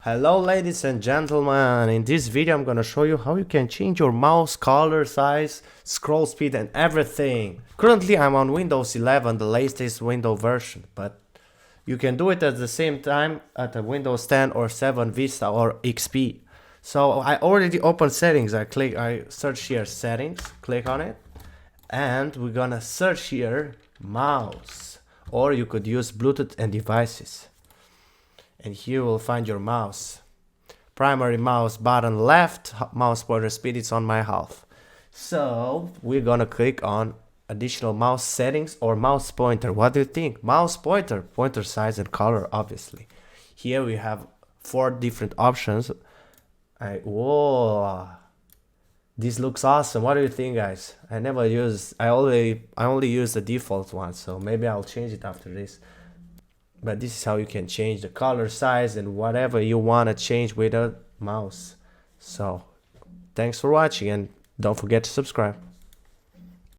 Hello ladies and gentlemen, in this video I'm gonna show you how you can change your mouse color, size, scroll speed and everything. Currently I'm on Windows 11, the latest Windows version, but you can do it at the same time at a Windows 10 or 7 Vista or XP. So I already opened settings, I search here settings, click on it, and we're gonna search here mouse, or you could use Bluetooth and devices. And here you will find your mouse. Primary mouse button left, mouse pointer speed is on my half. So we're gonna click on additional mouse settings or mouse pointer. What do you think? Mouse pointer, pointer size and color obviously. Here we have 4 different options. Whoa, this looks awesome. What do you think, guys? I only use the default one, so maybe I'll change it after this. But this is how you can change the color, size and whatever you want to change with a mouse. So thanks for watching and don't forget to subscribe.